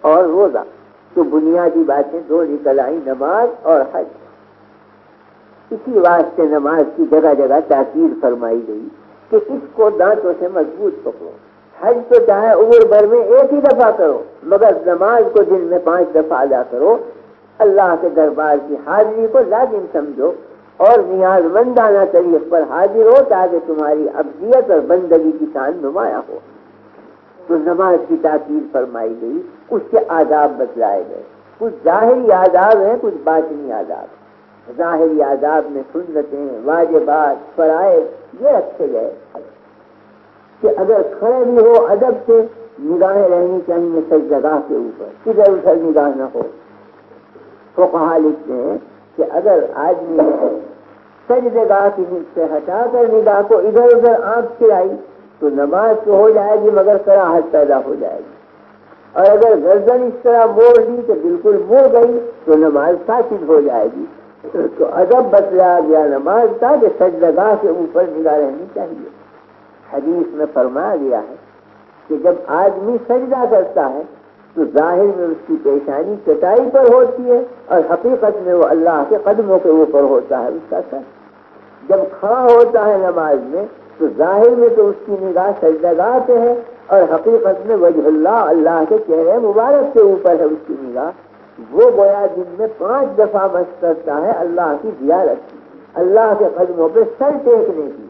اور روزہ، تو بنیادی باتیں دو نکل آئیں، نماز اور حج۔ اسی واسطے نماز کی جگہ جگہ تاکید فرمائی گئی کہ اس کو دانتوں سے مضبوط پکڑو۔ حج تو چاہے عمر بھر میں ایک ہی دفعہ کرو، مگر نماز کو دن میں 5 دفعہ ادا کرو۔ اللہ کے دربار کی حاضری کو لازم سمجھو اور نیاز مندانہ طریق پر حاضر ہو تاکہ تمہاری عبدیت اور بندگی کی شان نمایاں ہو۔ تو نماز کی تاکید فرمائی گئی، اس کے آداب بتلائے گئے، کچھ ظاہری آداب ہیں، کچھ باطنی آداب۔ ظاہری آداب میں سنتیں، واجبات، فرائض یہ رکھے گئے کہ اگر کھڑے بھی ہو ادب سے نگاہیں رہنی چاہیے سجدگاہ کے اوپر، ادھر ادھر نگاہ نہ ہو۔ فقہا لکھتے ہیں کہ اگر آدمی سجدگاہ کی سے ہٹا کر نگاہ کو ادھر ادھر آنکھ چلائی تو نماز تو ہو جائے گی مگر کراہت پیدا ہو جائے گی، اور اگر گردن اس طرح موڑ دی کہ بالکل مڑ گئی تو نماز فاسد ہو جائے گی۔ تو ادب بتلایا گیا نماز کا کہ سجدگاہ کے اوپر نگاہ رہنی چاہیے۔ حدیث میں فرمایا گیا ہے کہ جب آدمی سجدہ کرتا ہے تو ظاہر میں اس کی پیشانی چٹائی پر ہوتی ہے اور حقیقت میں وہ اللہ کے قدموں کے اوپر ہوتا ہے اس کا سر۔ جب کھڑا ہوتا ہے نماز میں تو ظاہر میں تو اس کی نگاہ سجدگاہ پہ ہے اور حقیقت میں وجہ اللہ، اللہ کے چہرے مبارک کے اوپر ہے اس کی نگاہ۔ وہ گویا دن میں 5 دفعہ مشق کرتا ہے اللہ کی زیارت کی، اللہ کے قدموں پہ سر ٹیکنے کی۔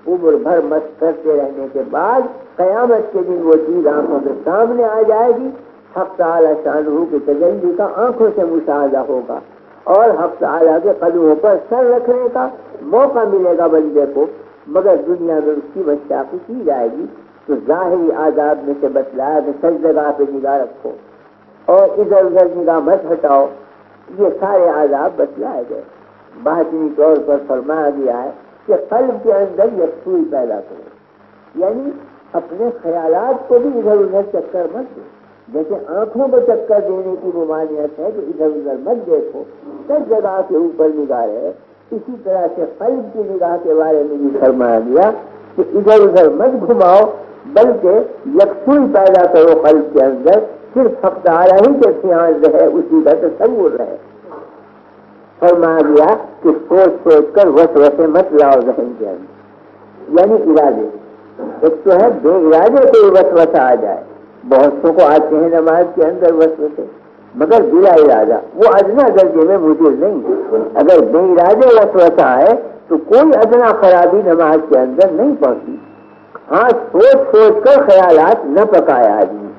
عمر بھر مشق کرتے رہنے کے بعد قیامت کے دن وہ چیز آنکھوں کے سامنے آ جائے گی، حق تعالی شانہ کی تجلی کا آنکھوں سے مشاہدہ ہوگا اور حق تعالی کے قدموں پر سر رکھنے کا موقع ملے گا بندے کو، مگر دنیا میں اس کی مشاقی کی جائے گی۔ تو ظاہری آداب میں سے بتلایا کہ سجدگاہ پہ نگاہ رکھو اور ادھر ادھر نگاہ مت ہٹاؤ، یہ سارے آداب بتلائے گئے۔ باطنی طور پر فرمایا گیا ہے کہ قلب کے اندر یکسوئی پیدا کرو، یعنی اپنے خیالات کو بھی ادھر ادھر چکر مت دو۔ جیسے آنکھوں کو چکر دینے کی ممانعت ہے کہ ادھر ادھر مت دیکھو، سجدگاہ کے اوپر نگاہ رہے، اسی طرح سے قلب کی نگاہ کے بارے میں بھی فرمایا گیا کہ ادھر ادھر مت گھماؤ بلکہ یکسوئی پیدا کرو قلب کے اندر، صرف حق تعالی ہی کے خیال رہے، اسی کا تصور رہے۔ فرمایا گیا کہ سوچ سوچ کر وسوسے مت لاؤ ذہن کے اندر، یعنی ارادے۔ ایک تو ہے بے ارادے کوئی وسوسہ آ جائے، بہت سو کو آتے ہیں نماز کے اندر وسوسے، مگر بلا ارادہ وہ ادنا درجے میں مضر نہیں۔ اگر بے ارادے وسوسہ ہے تو کوئی ادنا خرابی نماز کے اندر نہیں پہنچی۔ ہاں سوچ سوچ کر خیالات نہ پکائے آدمی،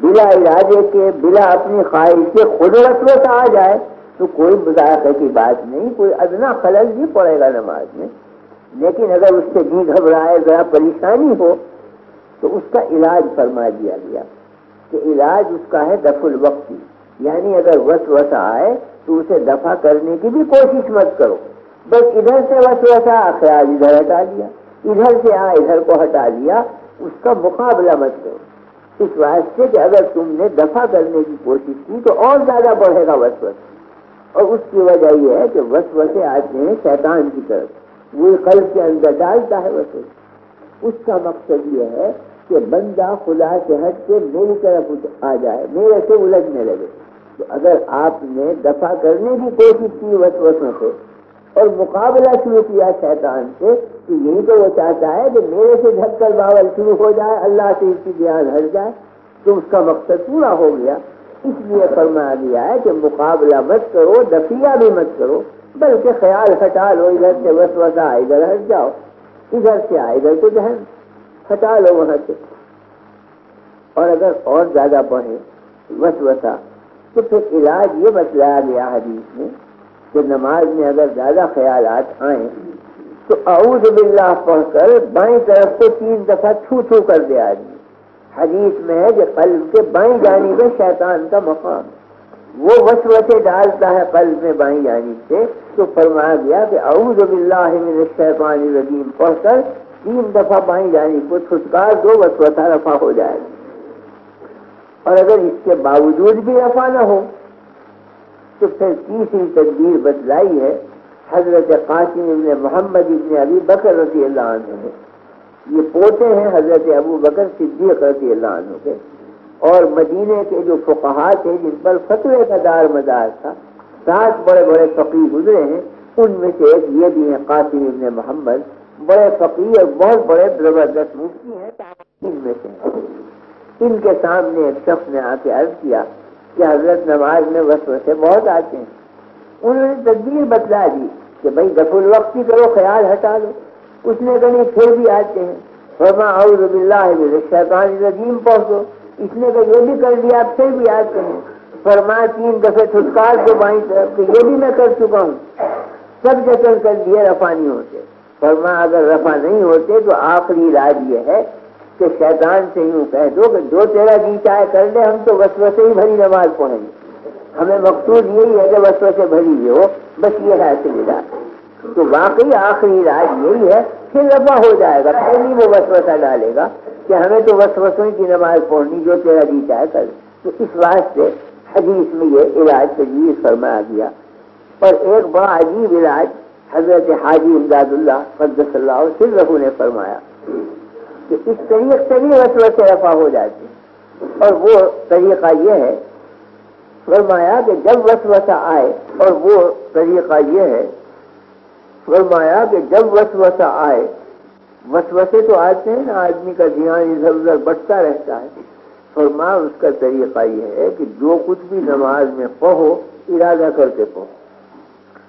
بلا ارادے کے، بلا اپنی خواہش کے خود وسوسہ آ جائے تو کوئی مذاکرے کی بات نہیں، کوئی ادنا خلل نہیں پڑے گا نماز میں۔ لیکن اگر اس سے جی گھبرائے، ذرا پریشانی ہو تو اس کا علاج فرما دیا گیا کہ علاج اس کا ہے دفع الوقتی، یعنی اگر وسوسہ آئے تو اسے دفع کرنے کی بھی کوشش مت کرو، بس ادھر سے وسوسہ خیال ادھر ہٹا دیا، ادھر سے ادھر کو ہٹا دیا، اس کا مقابلہ مت کرو، اس واسطے کہ اگر تم نے دفع کرنے کی کوشش کی تو اور زیادہ بڑھے گا وسوسہ۔ اور اس کی وجہ یہ ہے کہ وسوسے آتے ہیں شیطان کی طرف، وہ قلب کے اندر ڈالتا ہے وسوسے۔ اس کا مقصد یہ ہے کہ بندہ خدا سے ہٹ کے میری طرف آ جائے، میرے سے الجھنے لگے۔ تو اگر آپ نے دفع کرنے کی کوشش کی وسوسوں سے اور مقابلہ شروع کیا شیطان سے، تو یہی تو وہ چاہتا ہے کہ میرے سے جھک کر باول شروع ہو جائے، اللہ سے اس کی دھیان ہٹ جائے، تو اس کا مقصد پورا ہو گیا۔ اس لیے فرمایا گیا ہے کہ مقابلہ مت کرو، دفیہ بھی مت کرو، بلکہ خیال ہٹا لو، ادھر سے وسوسہ ادھر ہٹ جاؤ، ادھر سے ادھر کو ذہن ہٹا لو وہاں سے۔ اور اگر اور زیادہ بڑھے وسوسہ تو پھر علاج یہ بتلایا گیا حدیث میں کہ نماز میں اگر زیادہ خیالات آئیں تو اعوذ باللہ پڑھ کر بائیں طرف کو 3 دفعہ چھو چھو کر دے آدمی۔ حدیث میں ہے کہ قلب کے بائیں جانب شیطان کا مقام، وہ وسوسے ڈالتا ہے قلب میں بائیں جانب سے، تو فرمایا گیا کہ اعوذ باللہ من الشیطان الرجیم پڑھ کر 3 دفعہ بائیں جانب کو چھٹکار دو، وسوسہ رفع ہو جائے گا۔ اور اگر اس کے باوجود بھی رفع نہ ہو تو پھر تیسری تدبیر بتلائی ہے حضرت قاسم ابن محمد ابن ابی بکر رضی اللہ عنہ نے، یہ پوتے ہیں حضرت ابو بکر صدیق رضی اللہ عنہ کے۔ اور مدینے کے جو فقہا تھے جن پر فتوے کا دار مدار تھا، 7 بڑے بڑے فقیہ گزرے ہیں، ان میں سے ایک یہ بھی ہیں قاسم ابن محمد، بڑے فقیہ اور بہت بڑے زبردست مفتی ہیں ان میں سے۔ ان کے سامنے ایک شخص نے آ کے عرض کیا کہ حضرت نماز میں وسوسے بہت آتے ہیں۔ انہوں نے تدبیر بتلا دی کہ بھائی دفع الوقت ہی کرو، خیال ہٹا لو۔ اس نے کہا نہیں پھر بھی آتے ہیں، فرما اعوذ باللہ من الشیطان الرجیم پڑھو۔ اس نے کہا یہ بھی کر لیا پھر بھی آتے ہیں، فرما 3 دفعے چھٹکار دو بائیں طرف، کہ یہ بھی میں کر چکا ہوں، سب جتن کر لیے رفع نہیں ہوتے۔ فرما اگر رفع نہیں ہوتے تو آخری علاج یہ ہے کہ شیطان سے یوں کہہ دو کہ جو تیرا جی چاہے کر لے، ہم تو وسوسے ہی بھری نماز پڑھیں گے، ہمیں مقصود یہی ہے کہ وسوسے بھری ہوئی ہو، بس یہ ہے اصل علاج۔ تو واقعی آخری علاج یہی ہے، پھر رفع ہو جائے گا، پہلی وہ وسوسہ ڈالے گا کہ ہمیں تو وسوسوں کی نماز پڑھنی، جو تیرا جی چاہے کر لے۔ تو اس واسطے حدیث میں یہ علاج تجویز فرمایا گیا۔ اور ایک بڑا عجیب علاج حضرت حاجی امداد اللہ قدس اللہ سرہ نے فرمایا کہ اس طریقے سے بھی وسوسے رفع ہو جاتے ہیں، اور وہ طریقہ یہ ہے، فرمایا کہ جب وسوسہ آئے، اور وہ طریقہ یہ ہے، فرمایا کہ جب وسوسہ آئے، وسوسے تو آتے ہیں نا، آدمی کا دھیان ادھر ادھر بٹتا رہتا ہے، فرمایا اس کا طریقہ یہ ہے کہ جو کچھ بھی نماز میں پڑھو ارادہ کرتے پڑھو،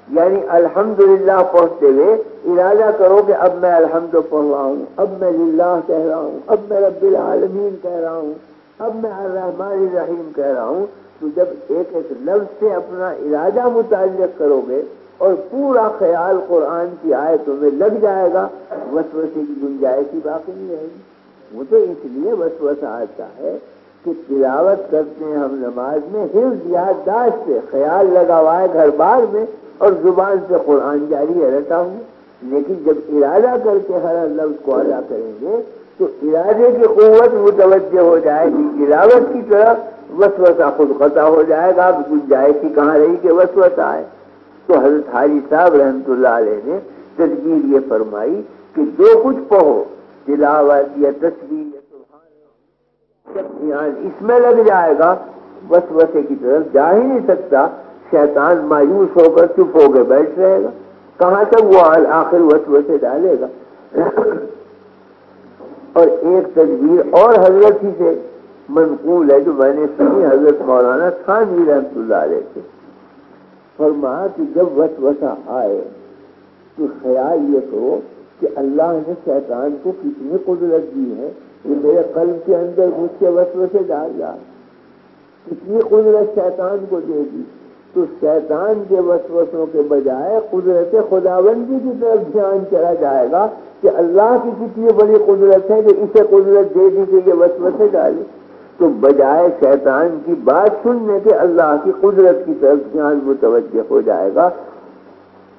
یعنی الحمدللہ پڑھتے ہوئے ارادہ کرو کہ اب میں الحمد پڑھ رہا ہوں، اب میں للہ کہہ رہا ہوں، اب میں رب العالمین کہہ رہا ہوں، اب میں الرحمن الرحیم کہہ رہا ہوں۔ تو جب ایک ایک لفظ سے اپنا ارادہ متعلق کرو گے اور پورا خیال قرآن کی آیتوں میں لگ جائے گا، وسوسے کی گنجائش ہی باقی نہیں رہے گی۔ وہ تو اس لیے وسوسہ آتا ہے کہ تلاوت کرتے ہیں ہم نماز میں، حفظ یادداشت سے خیال لگا ہوا ہے گھر بار میں، اور زبان سے قرآن جاری رہتا ہوں، لیکن جب ارادہ کر کے ہر لفظ کو ادا کریں گے تو ارادے کی قوت متوجہ ہو جائے گی تلاوت کی طرف، وسوسہ خود قطع ہو جائے گا، اب گنجائش ہی کہاں رہی کہ وسوسہ آئے۔ تو حضرت حاجی صاحب رحمۃ اللہ علیہ نے تدبیر یہ فرمائی کہ جو کچھ پڑھو، تلاوت یا تسبیح یا سبحان اللہ، جب دھیان اس میں لگ جائے گا وسوسے کی طرف جا ہی نہیں سکتا، شیطان مایوس ہو کر چپ ہو کے بیٹھ رہے گا، کہاں تک وہ آخر وسوسے ڈالے گا۔ اور ایک تدبیر اور حضرت ہی سے منقول ہے جو میں نے سنی حضرت مولانا تھانوی رحمۃ اللہ علیہ سے، فرمایا کہ جب وسوسہ آئے تو خیال یہ کرو کہ اللہ نے شیطان کو کتنی قدرت دی ہے، یہ میرے قلب کے اندر مجھ سے وسوسے ڈال رہا ہے، کتنی قدرت شیطان کو دے دی۔ تو شیطان کے وسوسوں کے بجائے قدرت خداوندی کی طرف دھیان چلا جائے گا کہ اللہ کی کتنی بڑی قدرت ہے کہ اسے قدرت دے دی کہ یہ وسوسے ڈالے، تو بجائے شیطان کی بات سننے کے اللہ کی قدرت کی طرف دھیان متوجہ ہو جائے گا،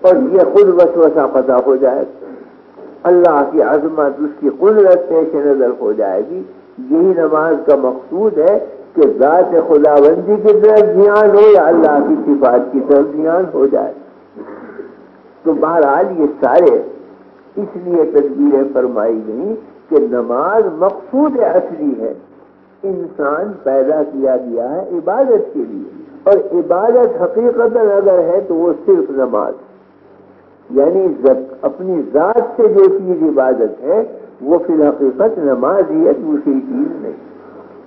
اور یہ خود وسوسہ قطع ہو جائے گا، اللہ کی عظمت، اس کی قدرت پیش نظر ہو جائے گی۔ یہی نماز کا مقصود ہے کہ ذات خداوندی کی طرف دھیان ہو یا اللہ کی صفات کی طرف دھیان ہو جائے۔ تو بہرحال یہ سارے اس لیے تدبیریں فرمائی گئیں کہ نماز مقصود اصلی ہے، انسان پیدا کیا گیا ہے عبادت کے لیے، اور عبادت حقیقت اگر ہے تو وہ صرف نماز، یعنی اپنی ذات سے جو چیز عبادت ہے وہ فی الحقیقت نماز ہی ہے، دوسری چیز نہیں۔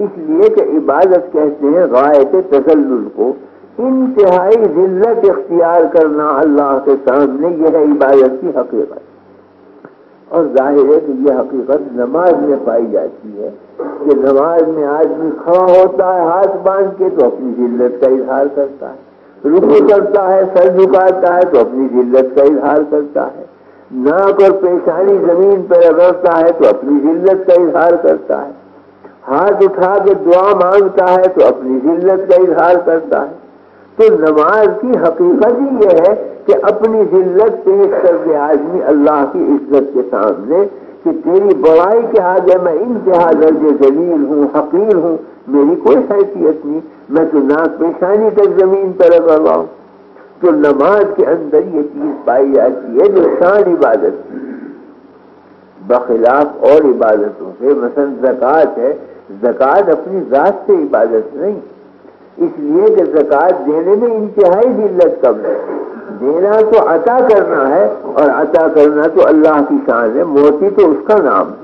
اس لیے کہ عبادت کہتے ہیں غایت تذلل کو، انتہائی ذلت اختیار کرنا اللہ کے سامنے، یہ ہے عبادت کی حقیقت۔ اور ظاہر ہے کہ یہ حقیقت نماز میں پائی جاتی ہے کہ نماز میں آدمی کھڑا ہوتا ہے ہاتھ باندھ کے تو اپنی ذلت کا اظہار کرتا ہے، رکوع کرتا ہے سر جھکاتا ہے تو اپنی ذلت کا اظہار کرتا ہے، ناک اور پیشانی زمین پہ رگڑتا ہے تو اپنی ذلت کا اظہار کرتا ہے، ہاتھ اٹھا کے دعا مانگتا ہے تو اپنی ذلت کا اظہار کرتا ہے۔ تو نماز کی حقیقت ہی یہ ہے کہ اپنی ذلت پیش کر کے آدمی اللہ کی عزت کے سامنے کہ تیری بڑائی کے آگے میں انتہا درجے ذلیل ہوں، حقیر ہوں، میری کوئی حیثیت نہیں، میں تو ناک پیشانی تک زمین پر رگڑ رہا ہوں۔ تو نماز کے اندر یہ چیز پائی جاتی ہے جو شان عبادت کی۔ بخلاف اور عبادتوں سے. مثلا زکوٰۃ ہے، زکوٰۃ اپنی ذات سے عبادت نہیں، اس لیے کہ زکوٰۃ دینے میں انتہائی ذلت کم ہے. دینا تو عطا کرنا ہے، اور عطا کرنا تو اللہ کی شان ہے، موتی تو اس کا نام ہے.